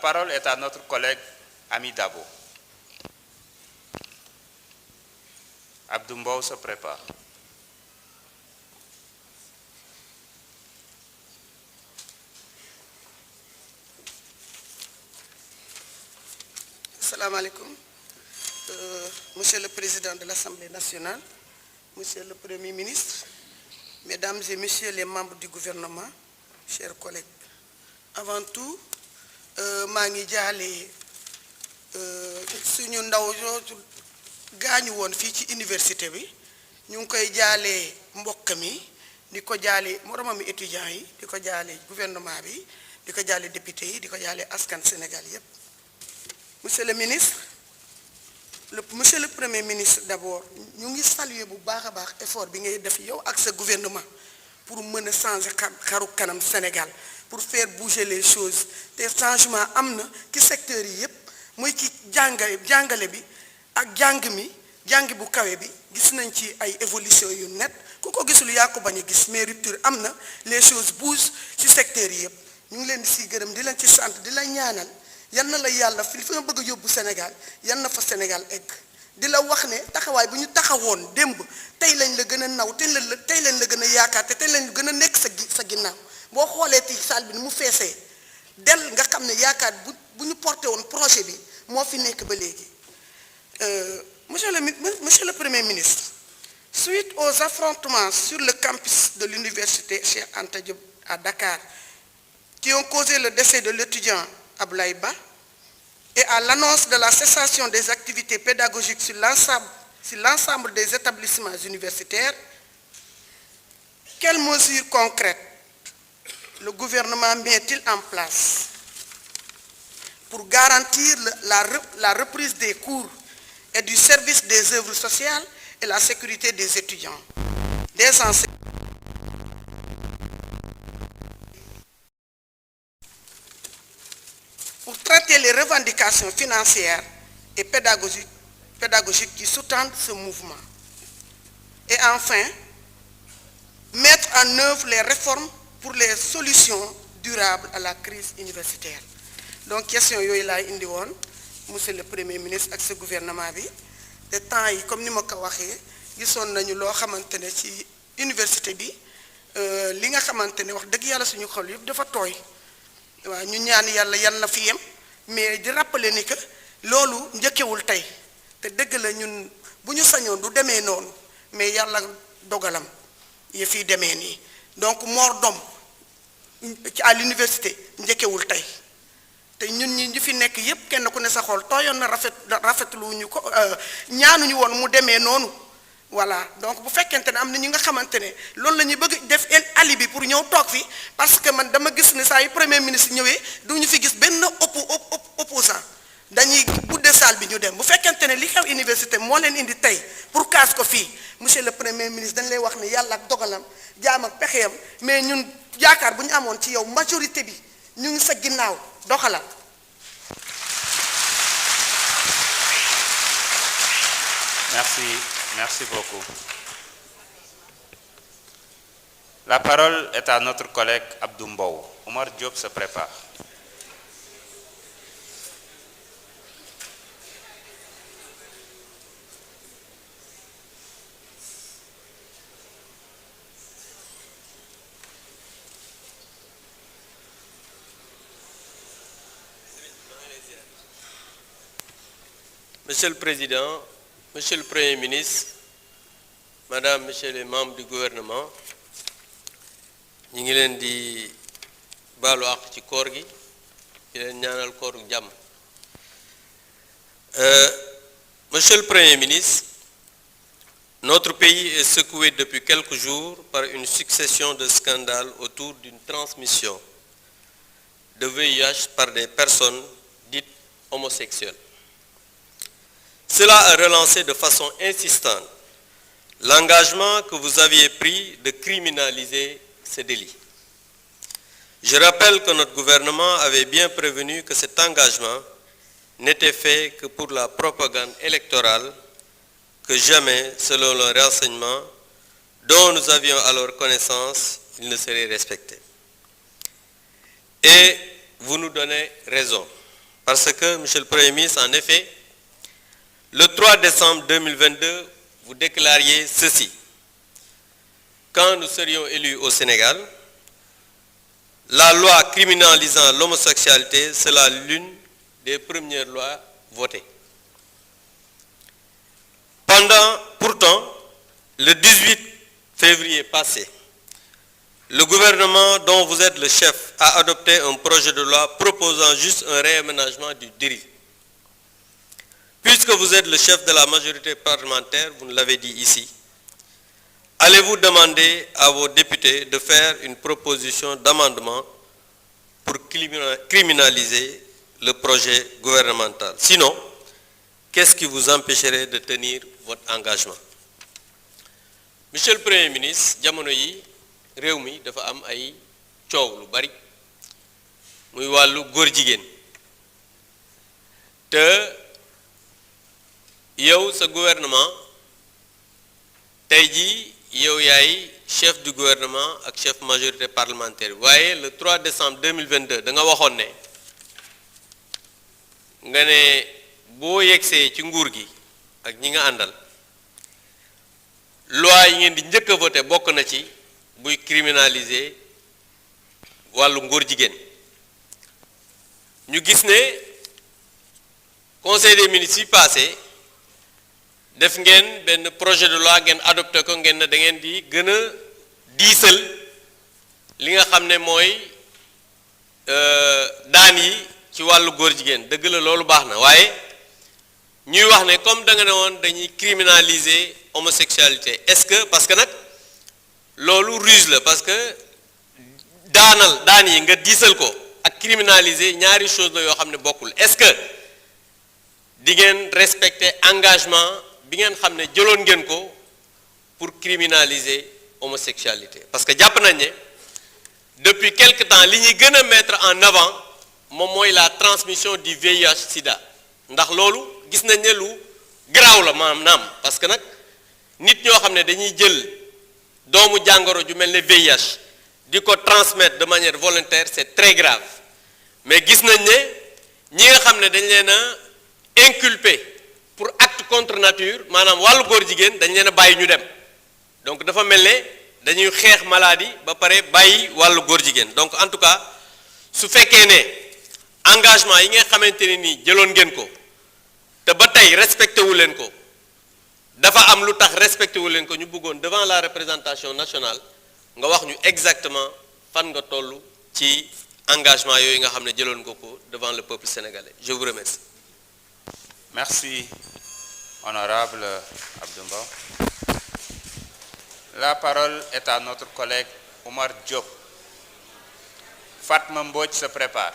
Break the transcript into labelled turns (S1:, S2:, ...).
S1: La parole est à notre collègue Ami Dabo. Abdoumbaou se prépare.
S2: Assalamu alaikum. Monsieur le Président de l'Assemblée nationale, Monsieur le Premier ministre, Mesdames et Messieurs les membres du gouvernement, chers collègues. Avant tout, maa ngi jaale suñu ndaw yooyu gaañu woon fii ci université bi ñu ngi koy jaale mbokk mi di ko jaale moromami étudiants yi di ko jaale gouvernement bi di ko jaale député yi di ko jaale askan Sénégal yépp. Monsieur le ministre, monsieur le Premier ministre d'abord ñu ngi saluer bu baax a baax effort bi ngay def yow ak sa gouvernement pour mën a changer xaru kanam Sénégal pour faire bouger les choses te changement am na ci secteur yi yépp muy ci jàngale bi ak jàng bu kawe bi gis nañ ci ay évolution yu net ku ko gisul yaa ko bañ a gis mais rupture am na les choses bougent ci secteur yi yépp ñu ngi leen di si gërëm di leen ci sant di la ñaanal yal na la yàlla fi nga bëgg a yóbbu Sénégal yal na fa Sénégal egg di la wax ne taxawaay bu ñu taxawoon démb tey lañ la gën a naw tey lañ la gën a yaakaar te tey lañ gën a nekk sa ginnaaw boo xoolee ci salle bi ni mu feesee del nga xam ne yaakaar bu ñu porté woon projet bi moo fi nekk ba léegi. Monsieur le Premier ministre, suite aux affrontements sur le campus de l'université Cheikh Anta Diop à Dakar qui ont causé le décès de l'étudiant Abdoulaye Ba et à l'annonce de la cessation des activités pédagogiques sur l'ensemble des établissements universitaires, quelles mesures concrètes le gouvernement met-il en place pour garantir la reprise des cours et du service des œuvres sociales et la sécurité des étudiants, des enseignants? Pour traiter les revendications financières et pédagogiques qui sous-tendent ce mouvement. Et enfin, mettre en œuvre les réformes pour les solutions durables à la crise universitaire. Donc, question yooyu laay indi woon monsieur le Premier ministre ak sa gouvernement bi de temps yi comme ni ma ko waxee gisoon nañu loo xamante ne ci université bi li nga xamante ne wax dëgg yàlla suñu xol yëpp dafa tooy. waaw ñu ñaan yàlla yan na fi yem mais di rappeler ni que loolu njëkkewul tey te dëgg la ñun bu ñu sañoon du demee noonu mais yàlla dogalam yi fii demee nii donc mort d'homme ci à l'université njëkkewul tey te ñun ñi fi nekk yépp kenn ku ne sa xol tooyoon na rafetlu ñu ko ñaanuñu woon mu demee noonu. Voilà, donc bu fekkente ne am na ñi nga xamante ne loolu la ñuy bëgg def alibi pour ñëw toog fi parce que man dama gis ne saa yu premier ministre ñëwee duñu fi gis benn opposant dañuy budde salle bi ñu dem bu fekkente ne li xew université moo leen indi tey pour kaas ko fii monsieur le premier ministre dañ lay wax ne yàlla ak dogalam jaam ak pexeyam mais ñun yaakaar bu ñu amoon ci yow majorité bi ñu ngi sa ginnaaw doxalal.
S1: Merci beaucoup. La parole est à notre collègue Abdoumbaou. Omar Diop se prépare.
S3: Monsieur le Président, Monsieur le Premier ministre, Madame, Messieurs les membres du gouvernement, ñu ngi leen di baalu àq ci koor gi di leen ñaanal kooru jàmm. Monsieur le Premier ministre, notre pays est secoué depuis quelques jours par une succession de scandales autour d'une transmission de VIH par des personnes dites homosexuelles. Cela a relancé de façon insistante l'engagement que vous aviez pris de criminaliser ce délit. Je rappelle que notre gouvernement avait bien prévenu que cet engagement n'était fait que pour la propagande électorale, que jamais, selon le renseignement dont nous avions alors connaissance, il ne serait respecté. Et vous nous donnez raison. Parce que, Monsieur le Premier ministre, en effet, le 3 décembre 2022, vous déclariez ceci. Quand nous serions élus au Sénégal, la loi criminalisant l'homosexualité sera l'une des premières lois votées. Pourtant, le 18 février passé, le gouvernement dont vous êtes le chef a adopté un projet de loi proposant juste un réaménagement du délit. Puisque vous êtes le chef de la majorité parlementaire, vous nous l'avez dit ici, allez-vous demander à vos députés de faire une proposition d'amendement pour criminaliser le projet gouvernemental? Sinon, qu'est-ce qui vous empêcherait de tenir votre engagement? Monsieur le Premier ministre, jamono yi réew mi dafa am ay coow lu bari muy wàllu góor jigéen te yow sa gouvernement tey jii yow yaay chef du gouvernement ak chef majorité parlementaire waaye le 3 décembre 2022 da nga waxoon ne nga ne boo yegsee ci nguur gi ak ñi nga àndal loi yi ngeen di njëkk a voté bokk na ci buy criminaliser wàllu ngóor jigéen ñu gis ne conseil des ministres yi passé def ngeen benn projet de loi ngeen adopté ko ngeen ne da ngeen di gën a diisal li nga xam ne mooy daan yi ci wàllu góor jigéen dëgg la loolu baax na waaye ñuy wax ne comme da nga ne woon dañuy criminaliser homosexualité est-ce que parce que nag loolu ruse la parce que daan yi nga diisal ko ak criminaliser ñaari chose la yoo xam ne bokkul est-ce que di ngeen respecter engagement bi ngeen xam ne jëloon ngeen ko pour criminaliser homosexualité parce que jàpp nañ ne depuis quelque temps li ñuy gën a mettre en avant moom mooy la transmission du VIH sida ndax loolu gis nañ ne lu garaaw la maanaam parce que nag nit ñoo xam ne dañuy jël doomu jàngoro ju mel ne VIH di ko transmettre de manière volontaire c'est très grave mais gis nañ ne ñi nga xam ne dañ leen a inculpé pour acte contre nature maanaam wàllu góor jigéen dañ leen a bàyyi ñu dem donc dafa mel ne dañuy xeex maladie ba pare bàyyi wàllu góor jigéen donc en tout cas su fekkee ne engagement yi nga xamante ne nii jëloon ngeen ko te ba tey respecté wu leen ko dafa am lu tax respecté wu leen ko ñu bëggoon devant la représentation nationale nga wax ñu exactement fan nga toll ci engagement yooyu nga xam ne jëloon nga ko devant le peuple sénégalais je vous remercie.
S1: Merci, honorable Abdou Mbow. La parole est à notre collègue Oumar Diop. Fatma Mbodj se prépare.